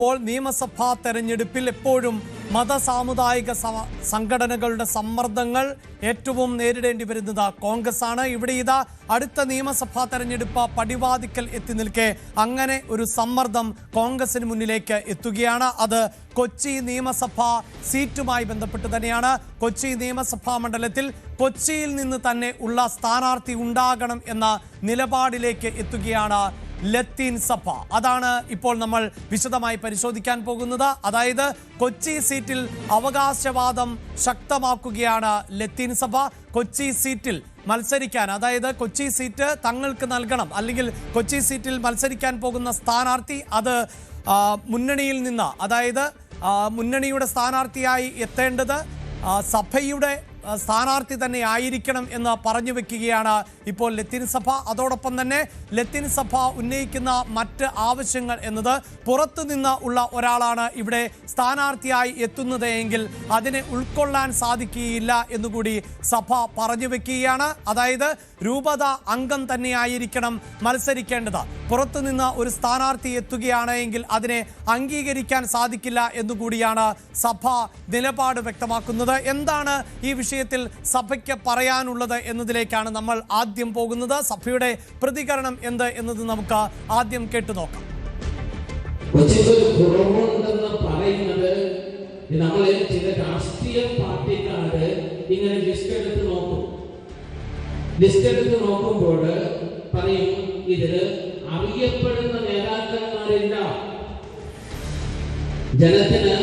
ഇപ്പോൾ നിയമസഭാ തെരഞ്ഞെടുപ്പിൽ എപ്പോഴും മതസാമുദായിക സംഘടനകളുടെ സമ്മർദ്ദങ്ങൾ ഏറ്റവും നേരിടേണ്ടി വരുന്നത് കോൺഗ്രസ് ആണ്. ഇവിടെ ഇതാ അടുത്ത നിയമസഭാ തെരഞ്ഞെടുപ്പ് പടിവാതിക്കൽ എത്തി നിൽക്കെ അങ്ങനെ ഒരു സമ്മർദ്ദം കോൺഗ്രസിന് മുന്നിലേക്ക് എത്തുകയാണ്. അത് കൊച്ചി നിയമസഭാ സീറ്റുമായി ബന്ധപ്പെട്ട് തന്നെയാണ്. കൊച്ചി നിയമസഭാ മണ്ഡലത്തിൽ കൊച്ചിയിൽ നിന്ന് തന്നെ ഉള്ള സ്ഥാനാർത്ഥി ഉണ്ടാകണം എന്ന നിലപാടിലേക്ക് എത്തുകയാണ് ലത്തീൻ സഭ. അതാണ് ഇപ്പോൾ നമ്മൾ വിശദമായി പരിശോധിക്കാൻ പോകുന്നത്. അതായത് കൊച്ചി സീറ്റിൽ അവകാശവാദം ശക്തമാക്കുകയാണ് ലത്തീൻ സഭ. കൊച്ചി സീറ്റിൽ മത്സരിക്കാൻ, അതായത് കൊച്ചി സീറ്റ് തങ്ങൾക്ക് നൽകണം, അല്ലെങ്കിൽ കൊച്ചി സീറ്റിൽ മത്സരിക്കാൻ പോകുന്ന സ്ഥാനാർത്ഥി അത് മുന്നണിയിൽ നിന്ന്, അതായത് മുന്നണിയുടെ സ്ഥാനാർത്ഥിയായി എത്തേണ്ടത് സഭയുടെ സ്ഥാനാർത്ഥി തന്നെ ആയിരിക്കണം എന്ന് പറഞ്ഞു വെക്കുകയാണ് ഇപ്പോൾ ലത്തീൻ സഭ. അതോടൊപ്പം തന്നെ ലത്തീൻ സഭ ഉന്നയിക്കുന്ന മറ്റ് ആവശ്യങ്ങൾ എന്നത് പുറത്തു നിന്ന് ഉള്ള ഒരാളാണ് ഇവിടെ സ്ഥാനാർത്ഥിയായി എത്തുന്നത് എങ്കിൽ അതിനെ ഉൾക്കൊള്ളാൻ സാധിക്കുകയില്ല എന്നുകൂടി സഭ പറഞ്ഞു വെക്കുകയാണ്. അതായത് രൂപത അംഗം തന്നെയായിരിക്കണം മത്സരിക്കേണ്ടത്. പുറത്തുനിന്ന് ഒരു സ്ഥാനാർത്ഥി എത്തുകയാണ് എങ്കിൽ അതിനെ അംഗീകരിക്കാൻ സാധിക്കില്ല എന്നുകൂടിയാണ് സഭ നിലപാട് വ്യക്തമാക്കുന്നത്. എന്താണ് ഈ വിഷയത്തിൽ സഭയ്ക്ക് പറയാനുള്ളത് എന്നതിലേക്കാണ് നമ്മൾ ആദ്യം പോകുന്നത്. സഭയുടെ പ്രതികരണം എന്ത് എന്നത് നമുക്ക് ആദ്യം കേട്ടു നോക്കാം. നമ്മളെ ചില രാഷ്ട്രീയ പാർട്ടിക്കാര് ഇങ്ങനെ ലിസ്റ്റ് എടുത്ത് നോക്കുമ്പോൾ പറയും ഇതില് അറിയപ്പെടുന്ന നേതാക്കന്മാരില്ല, ജനത്തിന്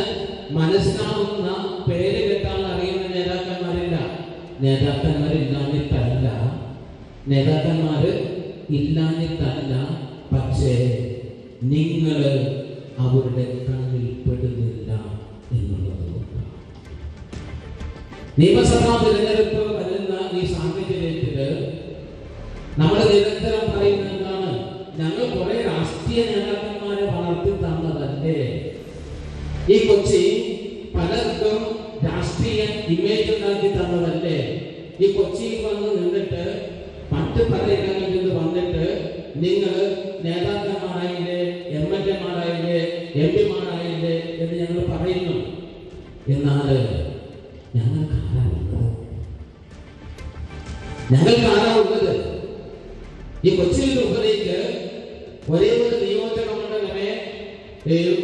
മനസ്സിലാവുന്ന പേര് കേട്ടാൽ അറിയുന്ന നേതാക്കന്മാരില്ല. നേതാക്കന്മാര് ഇല്ലാഞ്ഞിട്ടല്ല, പക്ഷേ നിങ്ങൾ അവരുടെ കണ്ണിൽ പെടുന്നില്ല എന്നുള്ളത്. നിയമസഭാ തിരഞ്ഞെടുപ്പ് വരുന്ന ഈ സാഹചര്യത്തില് നമ്മൾ നിരന്തരം പറയുന്നത് എന്താണ്? ഞങ്ങൾ കുറെ രാഷ്ട്രീയ നേതാക്കന്മാരെ വളർത്തി തന്നതല്ലേ ഈ കൊച്ചി, പലർക്കും രാഷ്ട്രീയ ഇമേജ് ഉണ്ടാക്കി തന്നതല്ലേ ഈ കൊച്ചിയിൽ വന്ന് നിന്നിട്ട് മറ്റ് പലയിടങ്ങളിൽ നിന്ന് വന്നിട്ട് നിങ്ങൾ നേതാക്കന്മാരായില്ലേ, MLA-മാരായില്ലേ, MP-മാരായില്ലേ എന്ന് ഞങ്ങൾ പറയുന്നു. എന്നാൽ ഞങ്ങൾക്കാരാവുന്നത് ഈ കൊച്ചി രൂപതയ്ക്ക് ഒരേ ഒരു നിയോജക മണ്ഡലമേ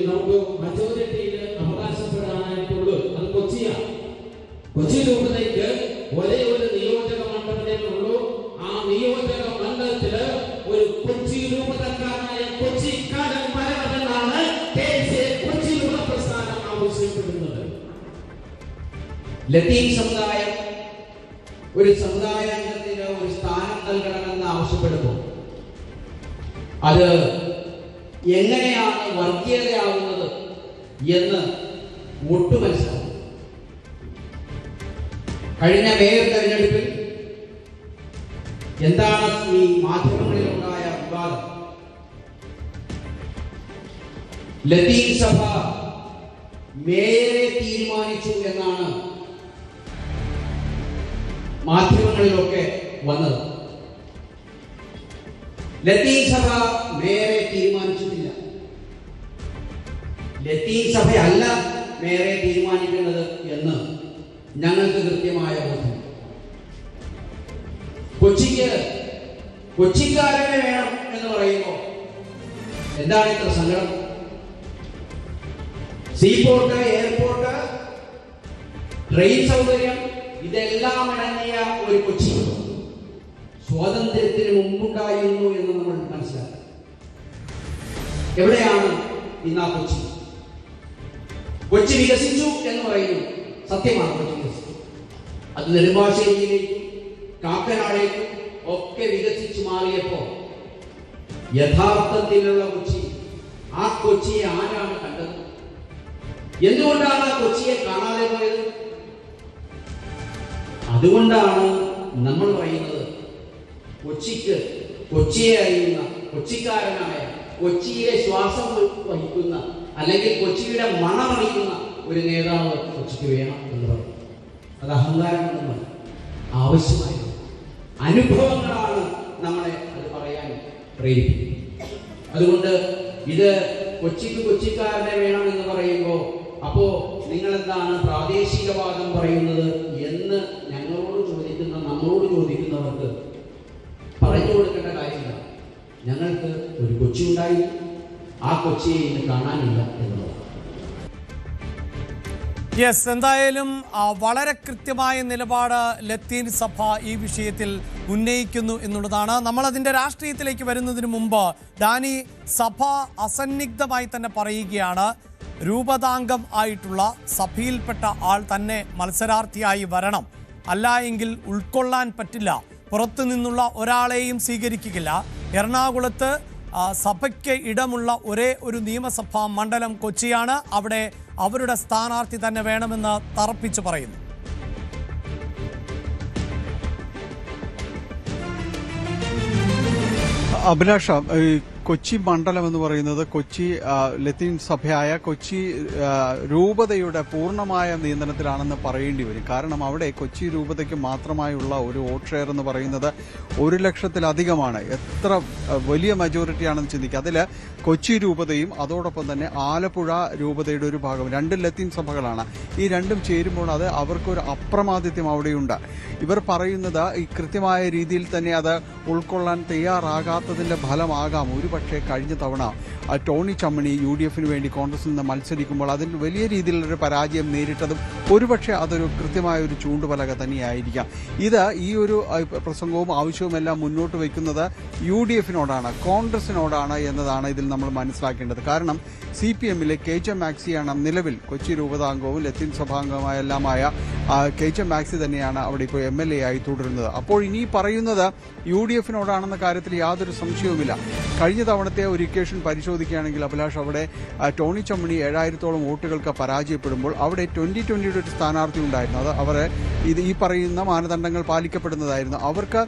നമുക്ക് മജോറിറ്റിയിൽ അവകാശപ്പെടാനായിട്ടുള്ളൂ. അത് കൊച്ചിയാണ്. കൊച്ചി രൂപതയ്ക്ക് ഒരേ ഒരു നിയോജക മണ്ഡലമേ ഉള്ളൂ. ആ നിയോജക മണ്ഡലത്തില് ഒരു കൊച്ചി രൂപതക്കാരനായ കൊച്ചിക്കാരൻ വരണമെന്നാണ് കൊച്ചി രൂപത പ്രസ്ഥാനം ആവശ്യപ്പെടുന്നത്. ലത്തീൻ സമുദായം ഒരു സമുദായാംഗത്തിന് ഒരു സ്ഥാനം നൽകണമെന്ന് ആവശ്യപ്പെടുന്നു. അത് എങ്ങനെയാണ് വർഗീയതയാവുന്നത് എന്ന് ഒട്ടു മനസ്സിലാവും. കഴിഞ്ഞ മേയർ തെരഞ്ഞെടുപ്പിൽ എന്താണ് ഈ മാധ്യമങ്ങളിലുണ്ടായ വിവാദം? ലത്തീൻ സഭ മേയറെ തീരുമാനിച്ചു എന്നാണ് മാധ്യമങ്ങളിലൊക്കെ വന്നത്. ലത്തീൻ സഭ മേയറെ തീരുമാനിച്ചിട്ടില്ല. ലത്തീൻ സഭയല്ല മേയറെ തീരുമാനിക്കേണ്ടത് എന്ന് ഞങ്ങൾക്ക് കൃത്യമായ ബോധ്യം. കൊച്ചിക്കാരനെ വേണം എന്ന് പറയുമ്പോൾ എന്താണ് ഇത്ര സങ്കടം? സീപോർട്ട്, എയർപോർട്ട്, ട്രെയിൻ സൗകര്യം ഇതെല്ലാം അടങ്ങിയ ഒരു കൊച്ചി സ്വാതന്ത്ര്യത്തിന് മുമ്പുണ്ടായിരുന്നു എന്ന് നമ്മൾ മനസ്സിലാക്കി. എവിടെയാണ് ഇന്ന് ആ കൊച്ചി? കൊച്ചി വികസിച്ചു എന്ന് പറയുന്നു. സത്യമാണ്, കൊച്ചി വികസിച്ചു. അത് നെടുമ്പാശ്ശേരിയിലേക്കും കാക്കനാടേക്കും ഒക്കെ വികസിച്ചു മാറിയപ്പോ യഥാർത്ഥത്തിലുള്ള കൊച്ചി, ആ കൊച്ചിയെ ആരാണ് കണ്ടത്? എന്തുകൊണ്ടാണ് ആ കൊച്ചിയെ കാണാതെ പോയത്? അതുകൊണ്ടാണ് നമ്മൾ പറയുന്നത് കൊച്ചിയെ അറിയുന്ന, കൊച്ചിക്കാരനായ, കൊച്ചിയിലെ ശ്വാസം വഹിക്കുന്ന, അല്ലെങ്കിൽ കൊച്ചിയുടെ മണമറിയുന്ന ഒരു നേതാവ് കൊച്ചിക്ക് വേണം എന്ന് പറയും. അത് അഹങ്കാരം എന്നല്ല, ആവശ്യമായ അനുഭവങ്ങളാണ് നമ്മളെ അത് പറയാൻ പ്രേരിപ്പിക്കുന്നത്. അതുകൊണ്ട് ഇത് കൊച്ചിക്ക് കൊച്ചിക്കാരനെ വേണം എന്ന് പറയുമ്പോൾ അപ്പോ നിങ്ങൾ എന്താണ് പ്രാദേശികവാദം പറയുന്നത് എന്ന് നമ്മളോട് ചോദിക്കുന്നവർക്ക് പറഞ്ഞു കൊടുക്കേണ്ട കാര്യമില്ല. ഞങ്ങൾക്ക് ഒരു കൊച്ചി ഉണ്ടായിരുന്നു, ആ കൊച്ചിയെ ഇന്ന് കാണാനില്ല എന്നുള്ളത്. യെസ്, എന്തായാലും വളരെ കൃത്യമായ നിലപാട് ലത്തീൻ സഭ ഈ വിഷയത്തിൽ ഉന്നയിക്കുന്നു എന്നുള്ളതാണ്. നമ്മളതിൻ്റെ രാഷ്ട്രീയത്തിലേക്ക് വരുന്നതിന് മുമ്പ് ഡാനി, സഭ അസന്നിഗ്ധമായി തന്നെ പറയുകയാണ് രൂപതാംഗം ആയിട്ടുള്ള സഭയിൽപ്പെട്ട ആൾ തന്നെ മത്സരാർത്ഥിയായി വരണം, അല്ല എങ്കിൽ ഉൾക്കൊള്ളാൻ പറ്റില്ല, പുറത്തു നിന്നുള്ള ഒരാളെയും സ്വീകരിക്കില്ല. എറണാകുളത്ത് സഭയ്ക്ക് ഇടമുള്ള ഒരേ ഒരു നിയമസഭാ മണ്ഡലം കൊച്ചിയാണ്, അവിടെ അവരുടെ സ്ഥാനാർത്ഥി തന്നെ വേണമെന്ന് തറപ്പിച്ചു പറയുന്നു. അഭിലാഷ, കൊച്ചി മണ്ഡലം എന്ന് പറയുന്നത് കൊച്ചി ലത്തീൻ സഭയായ കൊച്ചി രൂപതയുടെ പൂർണ്ണമായ നിയന്ത്രണത്തിലാണെന്ന് പറയേണ്ടി വരും. കാരണം അവിടെ കൊച്ചി രൂപതയ്ക്ക് മാത്രമായുള്ള ഒരു വോട്ട് ഷെയർ എന്ന് പറയുന്നത് 1,00,000-ലധികമാണ്. എത്ര വലിയ മെജോറിറ്റിയാണെന്ന് ചിന്തിക്കുക. അതിൽ കൊച്ചി രൂപതയും അതോടൊപ്പം തന്നെ ആലപ്പുഴ രൂപതയുടെ ഒരു ഭാഗം, 2 ലത്തീൻ സഭകളാണ്. ഈ രണ്ടും ചേരുമ്പോൾ അത് അവർക്കൊരു അപ്രമാദിത്യം അവിടെയുണ്ട്. ഇവർ പറയുന്നത് ഈ കൃത്യമായ രീതിയിൽ തന്നെ അത് ഉൾക്കൊള്ളാൻ തയ്യാറാകാത്തതിന്റെ ഫലമാകാം പക്ഷേ കഴിഞ്ഞ തവണ ടോണി ചമ്മണി UDF-ന് വേണ്ടി കോൺഗ്രസിൽ നിന്ന് മത്സരിക്കുമ്പോൾ അതിന് വലിയ രീതിയിലുള്ളൊരു പരാജയം നേരിട്ടതും ഒരുപക്ഷെ അതൊരു കൃത്യമായ ഒരു ചൂണ്ടുപലക തന്നെയായിരിക്കാം. ഇത് ഈ ഒരു പ്രസംഗവും ആവശ്യവുമെല്ലാം മുന്നോട്ട് വയ്ക്കുന്നത് UDF-നോടാണ്, കോൺഗ്രസിനോടാണ് എന്നതാണ് ഇതിൽ നമ്മൾ മനസ്സിലാക്കേണ്ടത്. കാരണം CPM-ലെ KJ മാക്സിയാണ് നിലവിൽ കൊച്ചി രൂപതാംഗവും ലത്തീൻ സഭാംഗവുമെല്ലാമായ KJ മാക്സി തന്നെയാണ് അവിടെ ഇപ്പോൾ MLA ആയി തുടരുന്നത്. അപ്പോൾ ഇനി പറയുന്നത് UDF-നോടാണെന്ന കാര്യത്തിൽ യാതൊരു സംശയവുമില്ല. കഴിഞ്ഞ തവണത്തെ ഒരു ഇക്വേഷൻ പരിശോധിക്കുകയാണെങ്കിൽ അഭിലാഷ്, അവിടെ ടോണി ചമ്മണി 7,000-ഓളം വോട്ടുകൾക്ക് പരാജയപ്പെടുമ്പോൾ അവിടെ 2020-യുടെ ഒരു സ്ഥാനാർത്ഥി ഉണ്ടായിരുന്നു. അത് അവരെ ഈ പറയുന്ന മാനദണ്ഡങ്ങൾ പാലിക്കപ്പെടുന്നതായിരുന്നു. അവർക്ക്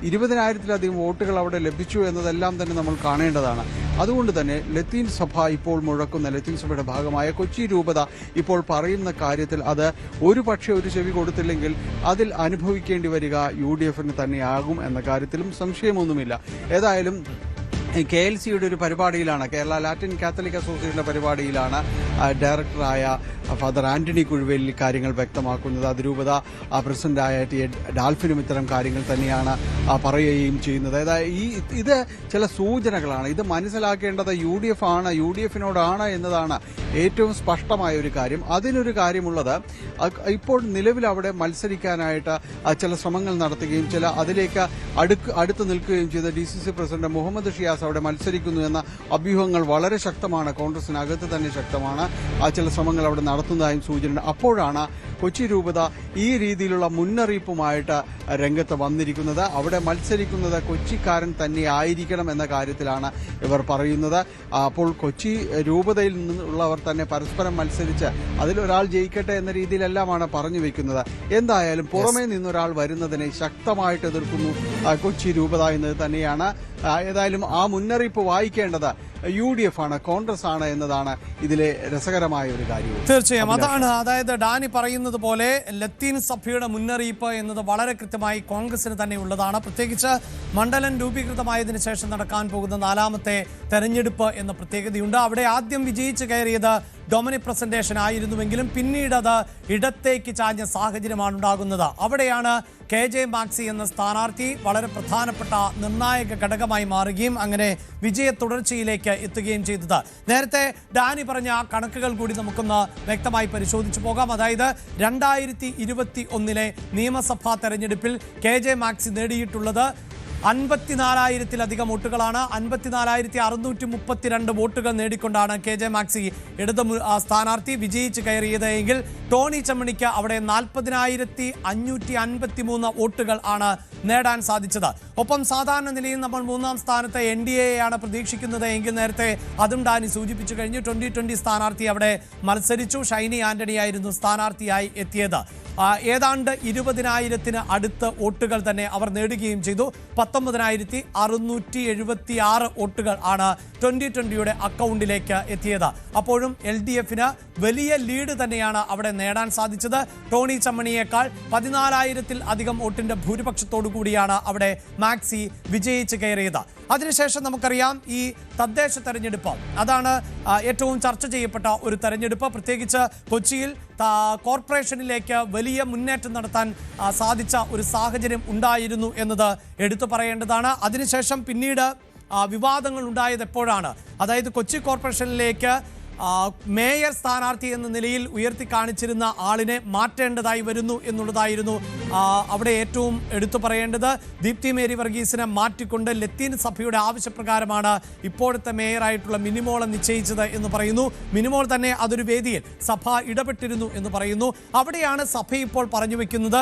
20,000-ലധികം വോട്ടുകൾ അവിടെ ലഭിച്ചു എന്നതെല്ലാം തന്നെ നമ്മൾ കാണേണ്ടതാണ്. അതുകൊണ്ട് തന്നെ ലത്തീൻ സഭ ഇപ്പോൾ മുഴക്കുന്ന, ലത്തീൻ സഭയുടെ ഭാഗമായ കൊച്ചി രൂപത ഇപ്പോൾ പറയുന്ന കാര്യത്തിൽ അത് ഒരു പക്ഷേ ഒരു ചെവി കൊടുത്തില്ലെങ്കിൽ അതിൽ അനുഭവിക്കേണ്ടി വരിക UDF-ന് തന്നെയാകും എന്ന കാര്യത്തിലും സംശയമൊന്നുമില്ല. ഏതായാലും KLC-യുടെ ഒരു പരിപാടിയിലാണ്, കേരള ലാറ്റിൻ കാത്തലിക് അസോസിയേഷന്റെ പരിപാടിയിലാണ് ഡയറക്ടറായ ഫാദർ ആന്റണി കുഴുവേലി കാര്യങ്ങൾ വ്യക്തമാക്കുന്നത്. അതിരൂപത പ്രസിഡന്റായ ടി ഡാൽഫിനും ഇത്തരം കാര്യങ്ങൾ തന്നെയാണ് പറയുകയും ചെയ്യുന്നത്. അതായത് ഇത് ചില സൂചനകളാണ്. ഇത് മനസ്സിലാക്കേണ്ടത് UDF-നോടാണ് എന്നതാണ് ഏറ്റവും സ്പഷ്ടമായ ഒരു കാര്യം. അതിനൊരു കാര്യമുള്ളത്, ഇപ്പോൾ നിലവിൽ അവിടെ മത്സരിക്കാനായിട്ട് ചില ശ്രമങ്ങൾ നടത്തുകയും ചില അതിലേക്ക് അടുത്ത് നിൽക്കുകയും ചെയ്ത DCC പ്രസിഡന്റ് മുഹമ്മദ് ഷിയാസ് അവിടെ മത്സരിക്കുന്നു എന്ന അഭ്യൂഹങ്ങൾ വളരെ ശക്തമാണ്, കോൺഗ്രസിനകത്ത് തന്നെ ശക്തമാണ്. ചില ശ്രമങ്ങൾ അവിടെ നടത്തുന്നതായും സൂചന. അപ്പോഴാണ് കൊച്ചി രൂപത ഈ രീതിയിലുള്ള മുന്നറിയിപ്പുമായിട്ട് രംഗത്ത് വന്നിരിക്കുന്നത്. അവിടെ മത്സരിക്കുന്നത് കൊച്ചിക്കാരൻ തന്നെ ആയിരിക്കണം എന്ന കാര്യത്തിലാണ് ഇവർ പറയുന്നത്. അപ്പോൾ കൊച്ചി രൂപതയിൽ നിന്നുള്ളവർ തന്നെ പരസ്പരം മത്സരിച്ച് അതിലൊരാൾ ജയിക്കട്ടെ എന്ന രീതിയിലെല്ലാമാണ് പറഞ്ഞു വെക്കുന്നത്. എന്തായാലും പുറമേ നിന്നൊരാൾ വരുന്നതിനെ ശക്തമായിട്ട് എതിർക്കുന്നു കൊച്ചി രൂപത എന്നത് തന്നെയാണ്. ഏതായാലും ആ മുന്നറിയിപ്പ് വായിക്കേണ്ടത് UDF-ആണ്, കോൺഗ്രസ് ആണ് എന്നതാണ് ഇതിലെ രസകരമായ ഒരു കാര്യം. തീർച്ചയായും അതാണ്. അതായത് ഡാനി പറയുന്നത് പോലെ ലത്തീൻ സഭയുടെ മുന്നറിയിപ്പ് എന്നത് വളരെ കൃത്യമായി കോൺഗ്രസിന് തന്നെ ഉള്ളതാണ്. പ്രത്യേകിച്ച് മണ്ഡലം രൂപീകൃതമായതിനു ശേഷം നടക്കാൻ പോകുന്ന 4ാമത്തെ തെരഞ്ഞെടുപ്പ് എന്ന പ്രത്യേകതയുണ്ട്. അവിടെ ആദ്യം വിജയിച്ചു കയറിയത് ഡൊമിനിക് പ്രസന്റേഷൻ ആയിരുന്നുവെങ്കിലും പിന്നീട് അത് ഇടത്തേക്ക് ചാഞ്ഞ സാഹചര്യമാണ് ഉണ്ടാകുന്നത്. അവിടെയാണ് KJ മാക്സി എന്ന സ്ഥാനാർത്ഥി വളരെ പ്രധാനപ്പെട്ട നിർണായക ഘടകമായി മാറുകയും അങ്ങനെ വിജയ തുടർച്ചയിലേക്ക് എത്തുകയും ചെയ്തത്. നേരത്തെ ഡാനി പറഞ്ഞ ആ കണക്കുകൾ കൂടി നമുക്കൊന്ന് വ്യക്തമായി പരിശോധിച്ചു പോകാം. അതായത് 2021 നിയമസഭാ തെരഞ്ഞെടുപ്പിൽ KJ മാക്സി നേടിയിട്ടുള്ളത് 54,000-ലധികം വോട്ടുകളാണ്. 54,632 വോട്ടുകൾ നേടിക്കൊണ്ടാണ് KJ മാക്സി ഇടത് സ്ഥാനാർത്ഥി വിജയിച്ച് കയറിയത് എങ്കിൽ ടോണി ചമ്മണിക്ക് അവിടെ 40,553 വോട്ടുകൾ ആണ് നേടാൻ സാധിച്ചത്. ഒപ്പം സാധാരണ നിലയിൽ നമ്മൾ 3ാം സ്ഥാനത്ത് NDA-യാണ് പ്രതീക്ഷിക്കുന്നത് എങ്കിൽ നേരത്തെ അതും ഡാനി സൂചിപ്പിച്ചു കഴിഞ്ഞു. 2020 സ്ഥാനാർത്ഥി അവിടെ മത്സരിച്ചു. ഷൈനി ആന്റണി ആയിരുന്നു സ്ഥാനാർത്ഥിയായി എത്തിയത്. ഏതാണ്ട് 20,000-ന് അടുത്ത് വോട്ടുകൾ തന്നെ അവർ നേടുകയും ചെയ്തു. 19,676 വോട്ടുകൾ ആണ് 2020-യുടെ അക്കൗണ്ടിലേക്ക് എത്തിയത്. അപ്പോഴും LDF-ന് വലിയ ലീഡ് തന്നെയാണ് അവിടെ നേടാൻ സാധിച്ചത്. ടോണി ചമ്മണിയേക്കാൾ 14,000-ൽ അധികം വോട്ടിന്റെ ഭൂരിപക്ഷത്തോടു കൂടിയാണ് അവിടെ മാക്സി വിജയിച്ച് കയറിയത്. അതിനുശേഷം നമുക്കറിയാം ഈ തദ്ദേശ തെരഞ്ഞെടുപ്പ് അതാണ് ഏറ്റവും ചർച്ച ചെയ്യപ്പെട്ട ഒരു തെരഞ്ഞെടുപ്പ്. പ്രത്യേകിച്ച് കൊച്ചിയിൽ കോർപ്പറേഷനിലേക്ക് വലിയ മുന്നേറ്റം നടത്താൻ സാധിച്ച ഒരു സാഹചര്യം ഉണ്ടായിരുന്നു എന്നത് എടുത്തു പറയേണ്ടതാണ്. അതിനുശേഷം പിന്നീട് വിവാദങ്ങൾ ഉണ്ടായത് എപ്പോഴാണ്, അതായത് കൊച്ചി കോർപ്പറേഷനിലേക്ക് മേയർ സ്ഥാനാർത്ഥി എന്ന നിലയിൽ ഉയർത്തി കാണിച്ചിരുന്ന ആളിനെ മാറ്റേണ്ടതായി വരുന്നു എന്നുള്ളതായിരുന്നു അവിടെ ഏറ്റവും എടുത്തു പറയേണ്ടത്. ദീപ്തി മേരി വർഗീസിനെ മാറ്റിക്കൊണ്ട് ലത്തീൻ സഭയുടെ ആവശ്യപ്രകാരമാണ് ഇപ്പോഴത്തെ മേയറായിട്ടുള്ള മിനിമോളെ നിശ്ചയിച്ചത് എന്ന് പറയുന്നു. മിനിമോൾ തന്നെ അതൊരു വേദിയിൽ സഭ ഇടപെട്ടിരുന്നു എന്ന് പറയുന്നു. അവിടെയാണ് സഭ ഇപ്പോൾ പറഞ്ഞു വെക്കുന്നത്,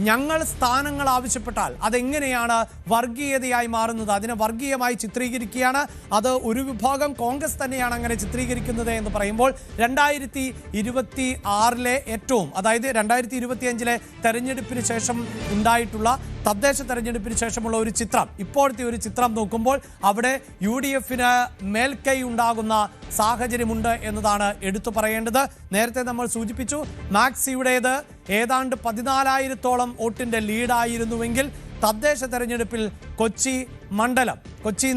ഞങ്ങൾ സ്ഥാനങ്ങൾ ആവശ്യപ്പെട്ടാൽ അതെങ്ങനെയാണ് വർഗീയതയായി മാറുന്നത്, അതിനെ വർഗീയമായി ചിത്രീകരിക്കുകയാണ്, അത് ഒരു വിഭാഗം കോൺഗ്രസ് തന്നെയാണ് അങ്ങനെ ചിത്രീകരിക്കുന്നത് എന്ന് പറയുമ്പോൾ 2026 ഏറ്റവും, അതായത് 2025 തെരഞ്ഞെടുപ്പിന് ശേഷം ഉണ്ടായിട്ടുള്ള തദ്ദേശ തെരഞ്ഞെടുപ്പിന് ശേഷമുള്ള ഒരു ചിത്രം, ഇപ്പോഴത്തെ ഒരു ചിത്രം നോക്കുമ്പോൾ അവിടെ UDFന് മേൽക്കൈ ഉണ്ടാകുന്ന സാഹചര്യമുണ്ട് എന്നതാണ് എടുത്തു പറയേണ്ടത്. നേരത്തെ നമ്മൾ സൂചിപ്പിച്ചു, മാക്സിയുടേത് ഏതാണ്ട് 14,000-ഓളം വോട്ടിന്റെ ലീഡായിരുന്നുവെങ്കിൽ തദ്ദേശ തെരഞ്ഞെടുപ്പിൽ കൊച്ചി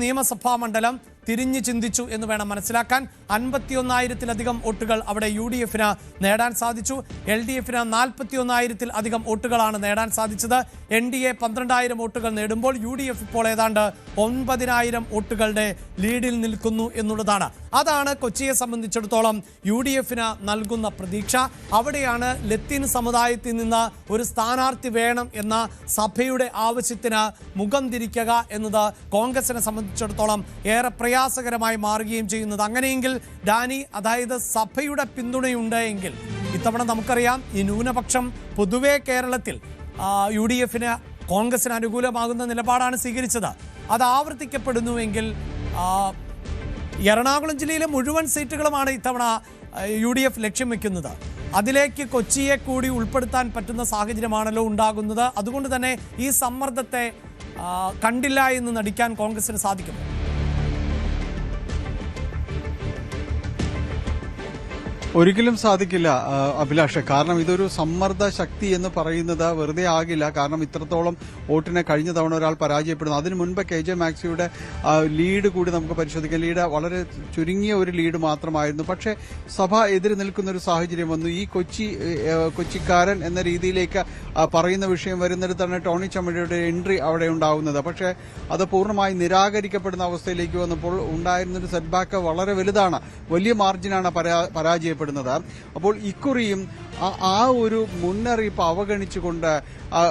നിയമസഭാ മണ്ഡലം തിരിഞ്ഞു ചിന്തിച്ചു എന്ന് വേണം മനസ്സിലാക്കാൻ. 51,000-ത്തിലധികം വോട്ടുകൾ അവിടെ UDFന് നേടാൻ സാധിച്ചു. LDFന് 41,000-ത്തിലധികം വോട്ടുകളാണ് നേടാൻ സാധിച്ചത്. NDA 12,000 വോട്ടുകൾ നേടുമ്പോൾ UDF ഇപ്പോൾ ഏതാണ്ട് 9,000 വോട്ടുകളുടെ ലീഡിൽ നിൽക്കുന്നു എന്നുള്ളതാണ്. അതാണ് കൊച്ചിയെ സംബന്ധിച്ചിടത്തോളം UDFന് നൽകുന്ന പ്രതീക്ഷ. അവിടെയാണ് ലത്തീൻ സമുദായത്തിൽ നിന്ന് ഒരു സ്ഥാനാർത്ഥി വേണം എന്ന സഭയുടെ ആവശ്യത്തിന് മുഖം തിരിക്കുക എന്നത് കോൺഗ്രസിനെ സംബന്ധിച്ചിടത്തോളം ഏറെ പ്രയാസകരമായി മാറുകയും ചെയ്യുന്നത്. അങ്ങനെയെങ്കിൽ ഡാനി, അതായത് സഭയുടെ പിന്തുണയുണ്ട് എങ്കിൽ ഇത്തവണ നമുക്കറിയാം ഈ ന്യൂനപക്ഷം പൊതുവെ കേരളത്തിൽ UDFന് കോൺഗ്രസിന് അനുകൂലമാകുന്ന നിലപാടാണ് സ്വീകരിച്ചത്. അത് ആവർത്തിക്കപ്പെടുന്നുവെങ്കിൽ എറണാകുളം ജില്ലയിലെ മുഴുവൻ സീറ്റുകളുമാണ് ഇത്തവണ UDF ലക്ഷ്യം വെക്കുന്നത്. അതിലേക്ക് കൊച്ചിയെ കൂടി ഉൾപ്പെടുത്താൻ പറ്റുന്ന സാഹചര്യമാണല്ലോ ഉണ്ടാകുന്നത്. അതുകൊണ്ട് തന്നെ ഈ സമ്മർദ്ദത്തെ കണ്ടില്ല എന്ന് നടിക്കാൻ കോൺഗ്രസിന് സാധിക്കും. ഒരിക്കലും സാധിക്കില്ല അഭിലാഷ്. കാരണം ഇതൊരു സമ്മർദ്ദ ശക്തി എന്ന് പറയുന്നത് വെറുതെ ആകില്ല. കാരണം ഇത്രത്തോളം വോട്ടിനെ കഴിഞ്ഞ തവണ ഒരാൾ പരാജയപ്പെടുന്നു. അതിനു മുൻപ് KJ മാക്സിയുടെ ലീഡ് കൂടി നമുക്ക് പരിശോധിക്കാം. ലീഡ് വളരെ ചുരുങ്ങിയ ഒരു ലീഡ് മാത്രമായിരുന്നു. പക്ഷേ സഭ എതിര് നിൽക്കുന്ന ഒരു സാഹചര്യം വന്നു. ഈ കൊച്ചിക്കാരൻ എന്ന രീതിയിലേക്ക് പറയുന്ന വിഷയം വരുന്നിടത്താണ് ടോണി ചമ്മണ്ടിയുടെ എൻട്രി അവിടെ ഉണ്ടാവുന്നത്. പക്ഷേ അത് പൂർണ്ണമായി നിരാകരിക്കപ്പെടുന്ന അവസ്ഥയിലേക്ക് വന്നപ്പോൾ ഉണ്ടായിരുന്നൊരു സെറ്റ്ബാക്ക് വളരെ വലുതാണ്. വലിയ മാർജിനാണ് പരാജയപ്പെടുന്നത്. അപ്പോൾ ഇക്കുറിയും ആ ഒരു മുന്നറിയിപ്പ് അവഗണിച്ചുകൊണ്ട്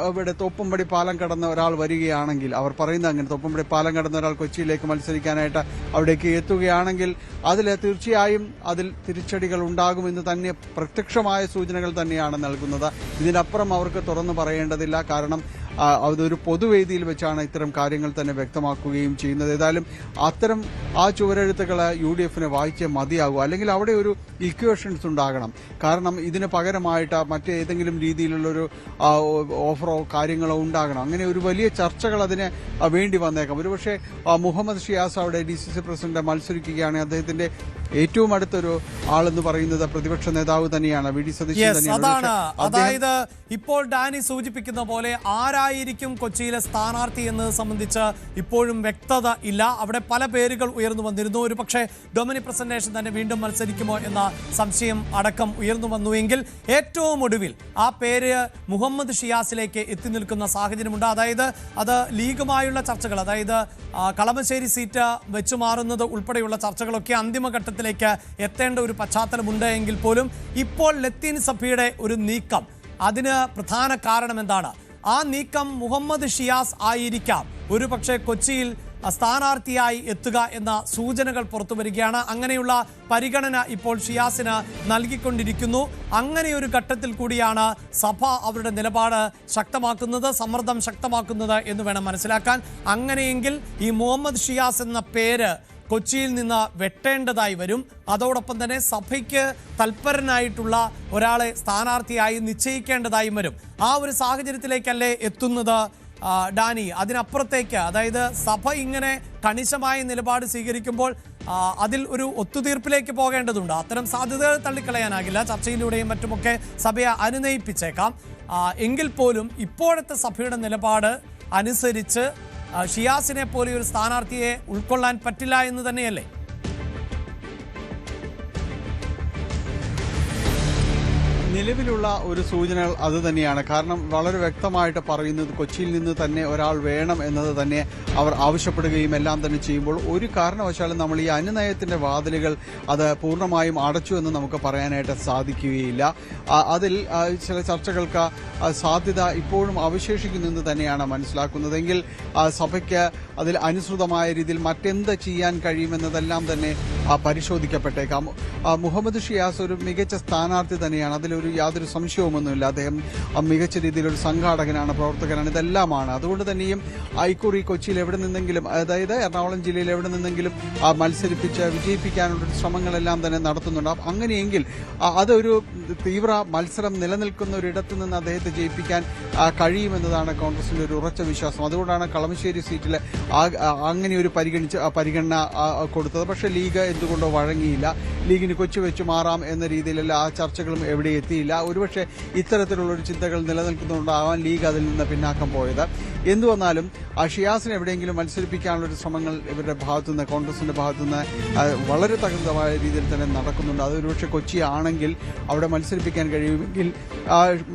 ഇവിടെ തോപ്പുംപടി പാലം കടന്ന ഒരാൾ വരികയാണെങ്കിൽ, അവർ പറയുന്നത് അങ്ങനെ, തോപ്പുംപടി പാലം കടന്ന ഒരാൾ കൊച്ചിയിലേക്ക് മത്സരിക്കാനായിട്ട് അവിടേക്ക് എത്തുകയാണെങ്കിൽ തീർച്ചയായും അതിൽ തിരിച്ചടികൾ ഉണ്ടാകുമെന്ന് തന്നെ പ്രത്യക്ഷമായ സൂചനകൾ തന്നെയാണ് നൽകുന്നത്. ഇതിനപ്പുറം അവർക്ക് തുറന്നു പറയേണ്ടതില്ല. കാരണം അതൊരു പൊതുവേദിയിൽ വെച്ചാണ് ഇത്തരം കാര്യങ്ങൾ തന്നെ വ്യക്തമാക്കുകയും ചെയ്യുന്നത്. ഏതായാലും അത്തരം ചുവരെഴുത്തുകൾ UDFന് വായിച്ചേ മതിയാകൂ. അല്ലെങ്കിൽ അവിടെ ഒരു ഇക്വേഷൻസ് ഉണ്ടാകണം. കാരണം ഇതിന് പകരമായിട്ട് മറ്റേതെങ്കിലും രീതിയിലുള്ളൊരു ഓഫറോ കാര്യങ്ങളോ ഉണ്ടാകണം. അങ്ങനെ ഒരു വലിയ ചർച്ചകൾ അതിന് വേണ്ടി വന്നേക്കാം. ഒരുപക്ഷെ മുഹമ്മദ് ഷിയാസ് അവിടെ DCC പ്രസിഡന്റ് മത്സരിക്കുകയാണെങ്കിൽ അദ്ദേഹത്തിന്റെ ഏറ്റവും അടുത്തൊരു ആളെന്ന് പറയുന്നത് പ്രതിപക്ഷ നേതാവ് തന്നെയാണ്, VD സതീശൻ തന്നെയാണ്. അതായത് ഇപ്പോൾ ഡാനി സൂചിപ്പിക്കുന്ന പോലെ ആരായിരിക്കും കൊച്ചിയിലെ സ്ഥാനാർത്ഥി എന്നത് സംബന്ധിച്ച് ഇപ്പോഴും വ്യക്തത ഇല്ല. അവിടെ പല പേരുകൾ ഉയർന്നു വന്നിരുന്നു. ഒരു പക്ഷേ ഡൊമിനി പ്രസന്റേഷൻ തന്നെ വീണ്ടും മത്സരിക്കുമോ എന്ന സംശയം അടക്കം ഉയർന്നു വന്നുവെങ്കിൽ ഏറ്റവും ഒടുവിൽ ആ പേര് മുഹമ്മദ് ഷിയാസിലേക്ക് എത്തി നിൽക്കുന്ന സാഹചര്യമുണ്ട്. അതായത് അത് ലീഗുമായുള്ള ചർച്ചകൾ, അതായത് കളമശ്ശേരി സീറ്റ് വെച്ചു മാറുന്നത് ഉൾപ്പെടെയുള്ള ചർച്ചകളൊക്കെ അന്തിമഘട്ടത്തിലേക്ക് എത്തേണ്ട ഒരു പശ്ചാത്തലമുണ്ട് എങ്കിൽ പോലും ഇപ്പോൾ ലത്തീൻ സഭയുടെ ഒരു നീക്കം, അതിന് പ്രധാന കാരണം എന്താണ്? ആ നീക്കം മുഹമ്മദ് ഷിയാസ് ആയിരിക്കാം ഒരു പക്ഷേ കൊച്ചിയിൽ സ്ഥാനാർത്ഥിയായി എത്തുക എന്ന സൂചനകൾ പുറത്തു വരികയാണ്. അങ്ങനെയുള്ള പരിഗണന ഇപ്പോൾ ഷിയാസിന് നൽകിക്കൊണ്ടിരിക്കുന്നു. അങ്ങനെയൊരു ഘട്ടത്തിൽ കൂടിയാണ് സഭ അവരുടെ നിലപാട് ശക്തമാക്കുന്നത്, സമ്മർദ്ദം ശക്തമാക്കുന്നത് എന്ന് വേണം മനസ്സിലാക്കാൻ. അങ്ങനെയെങ്കിൽ ഈ മുഹമ്മദ് ഷിയാസ് എന്ന പേര് കൊച്ചിയിൽ നിന്ന് വെട്ടേണ്ടതായി വരും. അതോടൊപ്പം തന്നെ സഭയ്ക്ക് തൽപരനായിട്ടുള്ള ഒരാളെ സ്ഥാനാർത്ഥിയായി നിശ്ചയിക്കേണ്ടതായും വരും. ആ ഒരു സാഹചര്യത്തിലേക്കല്ലേ എത്തുന്നത് ഡാനി? അതിനപ്പുറത്തേക്ക്, അതായത് സഭ ഇങ്ങനെ കണിശമായ നിലപാട് സ്വീകരിക്കുമ്പോൾ അതിൽ ഒരു ഒത്തുതീർപ്പിലേക്ക് പോകേണ്ടതുണ്ട്. അത്തരം സാധ്യതകൾ തള്ളിക്കളയാനാകില്ല. ചർച്ചയിലൂടെയും മറ്റുമൊക്കെ സഭയെ അനുനയിപ്പിച്ചേക്കാം. എങ്കിൽ പോലും ഇപ്പോഴത്തെ സഭയുടെ നിലപാട് അനുസരിച്ച് ഷിയാസിനെ പോലെ ഒരു സ്ഥാനാർത്ഥിയെ ഉൾക്കൊള്ളാൻ പറ്റില്ല എന്ന് തന്നെയല്ലേ? നിലവിലുള്ള ഒരു സൂചനകൾ അത് തന്നെയാണ്. കാരണം വളരെ വ്യക്തമായിട്ട് പറയുന്നത് കൊച്ചിയിൽ നിന്ന് തന്നെ ഒരാൾ വേണം എന്നത് തന്നെ അവർ ആവശ്യപ്പെടുകയും എല്ലാം തന്നെ ചെയ്യുമ്പോൾ ഒരു കാരണവശാലും നമ്മൾ ഈ അനുനയത്തിന്റെ വാതിലുകൾ അത് പൂർണ്ണമായും അടച്ചു എന്ന് നമുക്ക് പറയാനായിട്ട് സാധിക്കുകയില്ല. അതിൽ ചില ചർച്ചകൾക്ക് സാധ്യത ഇപ്പോഴും അവശേഷിക്കുന്നെന്ന് തന്നെയാണ് മനസ്സിലാക്കുന്നതെങ്കിൽ സഭയ്ക്ക് അതിൽ അനുസൃതമായ രീതിയിൽ മറ്റെന്ത് ചെയ്യാൻ കഴിയുമെന്നതെല്ലാം തന്നെ പരിശോധിക്കപ്പെട്ടേക്കാം. മുഹമ്മദ് ഷിയാസ് ഒരു മികച്ച സ്ഥാനാർത്ഥി തന്നെയാണ്, അതിലൊരു യാതൊരു സംശയവുമൊന്നുമില്ല. അദ്ദേഹം മികച്ച രീതിയിലൊരു സംഘാടകനാണ്, പ്രവർത്തകനാണ്, ഇതെല്ലാമാണ്. അതുകൊണ്ട് തന്നെയും ഇക്കുറി കൊച്ചിയിൽ എവിടെ നിന്നെങ്കിലും, അതായത് എറണാകുളം ജില്ലയിൽ എവിടെ നിന്നെങ്കിലും മത്സരിപ്പിച്ച് വിജയിപ്പിക്കാനുള്ള ശ്രമങ്ങളെല്ലാം തന്നെ നടത്തുന്നുണ്ട്. അങ്ങനെയെങ്കിൽ അതൊരു തീവ്ര മത്സരം നിലനിൽക്കുന്ന ഒരിടത്ത് നിന്ന് അദ്ദേഹത്തെ ജയിപ്പിക്കാൻ കഴിയുമെന്നതാണ് കോൺഗ്രസിന്റെ ഒരു ഉറച്ച വിശ്വാസം. അതുകൊണ്ടാണ് കളമശ്ശേരി സീറ്റിൽ അങ്ങനെ ഒരു പരിഗണന കൊടുത്തത്. പക്ഷേ ലീഗ് എന്തുകൊണ്ടോ വഴങ്ങിയില്ല. ലീഗിന് കൊച്ചി വെച്ച് മാറാം എന്ന രീതിയിലുള്ള ആ ചർച്ചകളും എവിടെ എത്തിയില്ല. ഒരുപക്ഷെ ഇത്തരത്തിലുള്ള ഒരു ചിന്തകൾ നിലനിൽക്കുന്നുണ്ടാവാൻ ലീഗ് അതിൽ നിന്ന് പിന്നാക്കം പോയത്. എന്തു വന്നാലും ഷിയാസിനെ എവിടെയെങ്കിലും മത്സരിപ്പിക്കാനുള്ള ഒരു ശ്രമങ്ങൾ ഇവരുടെ ഭാഗത്തുനിന്ന്, കോൺഗ്രസിന്റെ ഭാഗത്തുനിന്ന് വളരെ തകൃതമായ രീതിയിൽ തന്നെ നടക്കുന്നുണ്ട്. അത് ഒരുപക്ഷെ കൊച്ചി ആണെങ്കിൽ അവിടെ മത്സരിപ്പിക്കാൻ കഴിയുമെങ്കിൽ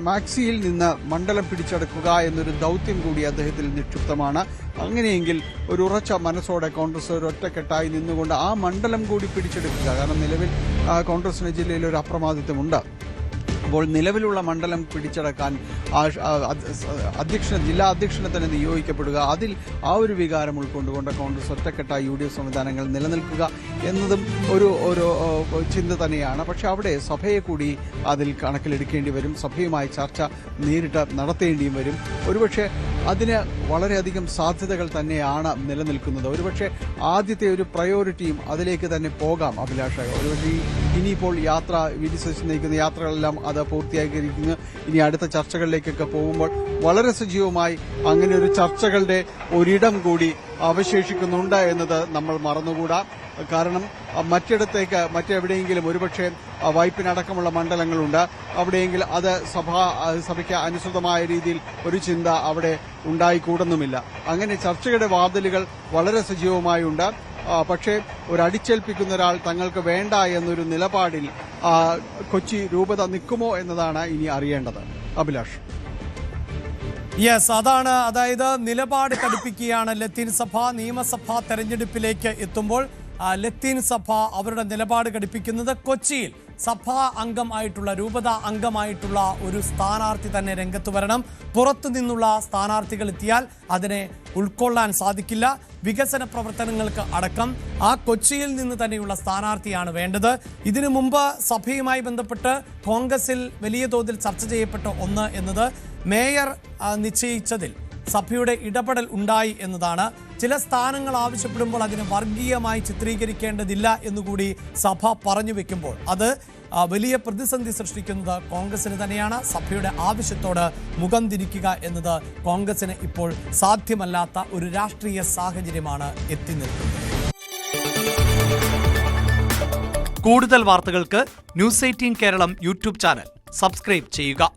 മാക്സിയിൽ നിന്ന് മണ്ഡലം പിടിച്ചെടുക്കുക എന്നൊരു ദൌത്യം കൂടി അദ്ദേഹത്തിൽ നിക്ഷിപ്തമാണ്. അങ്ങനെയെങ്കിൽ ഒരു ഉറച്ച മനസ്സോടെ കോൺഗ്രസ് ഒരു ഒറ്റക്കെട്ടായി നിന്നുകൊണ്ട് ആ മണ്ഡലം കൂടി പിടിച്ചെടുക്കുക. കാരണം നിലവിൽ കോൺഗ്രസിന് ജില്ലയിൽ ഒരു അപ്രമാദിത്വമുണ്ട്. അപ്പോൾ നിലവിലുള്ള മണ്ഡലം പിടിച്ചടക്കാൻ ജില്ലാ അധ്യക്ഷനെ തന്നെ നിയോഗിക്കപ്പെടുക, അതിൽ ആ ഒരു വികാരം ഉൾക്കൊണ്ടുകൊണ്ട് കോൺഗ്രസ് ഒറ്റക്കെട്ടായി UDF സംവിധാനങ്ങൾ നിലനിൽക്കുക എന്നതും ഒരു ചിന്ത തന്നെയാണ്. പക്ഷെ അവിടെ സഭയെ കൂടി അതിൽ കണക്കിലെടുക്കേണ്ടി വരും. സഭയുമായി ചർച്ച നേരിട്ട് നടത്തേണ്ടിയും വരും. ഒരുപക്ഷെ അതിന് വളരെയധികം സാധ്യതകൾ തന്നെയാണ് നിലനിൽക്കുന്നത്. ഒരുപക്ഷെ ആദ്യത്തെ ഒരു പ്രയോറിറ്റിയും അതിലേക്ക് തന്നെ പോകാം അഭിലാഷ. ഒരുപക്ഷെ ഇനിയിപ്പോൾ യാത്ര നയിക്കുന്ന യാത്രകളെല്ലാം അത് പൂർത്തിയാക്കിയിരിക്കുന്നു. ഇനി അടുത്ത ചർച്ചകളിലേക്കൊക്കെ പോകുമ്പോൾ വളരെ സജീവമായി അങ്ങനെ ഒരു ചർച്ചകളുടെ ഒരിടം കൂടി അവശേഷിക്കുന്നുണ്ട് എന്നത് നമ്മൾ മറന്നുകൂടാ. കാരണം മറ്റെവിടെയെങ്കിലും ഒരുപക്ഷെ വൈപ്പിനടക്കമുള്ള മണ്ഡലങ്ങളുണ്ട്. അവിടെയെങ്കിൽ അത് സഭയ്ക്ക് അനുസൃതമായ രീതിയിൽ ഒരു ചിന്ത അവിടെ ഉണ്ടായിക്കൂടുന്നുമില്ല. അങ്ങനെ ചർച്ചയുടെ വാതിലുകൾ വളരെ സജീവമായുണ്ട്. പക്ഷേ ഒരു അടിച്ചേൽപ്പിക്കുന്ന ഒരാൾ തങ്ങൾക്ക് വേണ്ട എന്നൊരു നിലപാടിൽ കൊച്ചി രൂപത നിൽക്കുമോ എന്നതാണ് ഇനി അറിയേണ്ടത്. അഭിലാഷ്. യെസ്, അതാണ്. അതായത് നിലപാട് കടുപ്പിക്കുകയാണ് ലത്തീൻ സഭ. നിയമസഭാ തെരഞ്ഞെടുപ്പിലേക്ക് എത്തുമ്പോൾ ലത്തീൻ സഭ അവരുടെ നിലപാട് ഘടിപ്പിക്കുന്നത് കൊച്ചിയിൽ സഭാ അംഗമായിട്ടുള്ള, രൂപത അംഗമായിട്ടുള്ള ഒരു സ്ഥാനാർത്ഥി തന്നെ രംഗത്ത് വരണം. പുറത്തു നിന്നുള്ള സ്ഥാനാർത്ഥികൾ എത്തിയാൽ അതിനെ ഉൾക്കൊള്ളാൻ സാധിക്കില്ല. വികസന പ്രവർത്തനങ്ങൾക്ക് അടക്കം ആ കൊച്ചിയിൽ നിന്ന് തന്നെയുള്ള സ്ഥാനാർത്ഥിയാണ് വേണ്ടത്. ഇതിനു മുമ്പ് സഭയുമായി ബന്ധപ്പെട്ട് കോൺഗ്രസിൽ വലിയ തോതിൽ ചർച്ച ചെയ്യപ്പെട്ട ഒന്ന് എന്നത് മേയർ നിശ്ചയിച്ചതിൽ സഭയുടെ ഇടപെടൽ ഉണ്ടായി എന്നതാണ്. ചില സ്ഥാനങ്ങൾ ആവശ്യപ്പെടുമ്പോൾ അതിനെ വർഗീയമായി ചിത്രീകരിക്കേണ്ടതില്ല എന്നുകൂടി സഭ പറഞ്ഞു വെക്കുമ്പോൾ അത് വലിയ പ്രതിസന്ധി സൃഷ്ടിക്കുന്നത് കോൺഗ്രസിന് തന്നെയാണ്. സഭയുടെ ആവശ്യത്തോട് മുഖം തിരിക്കുക എന്നത് കോൺഗ്രസിന് ഇപ്പോൾ സാധ്യമല്ലാത്ത ഒരു രാഷ്ട്രീയ സാഹചര്യമാണ് എത്തി നിൽക്കുന്നത്. കൂടുതൽ വാർത്തകൾക്ക് News 18 Keralam YouTube channel subscribe ചെയ്യുക.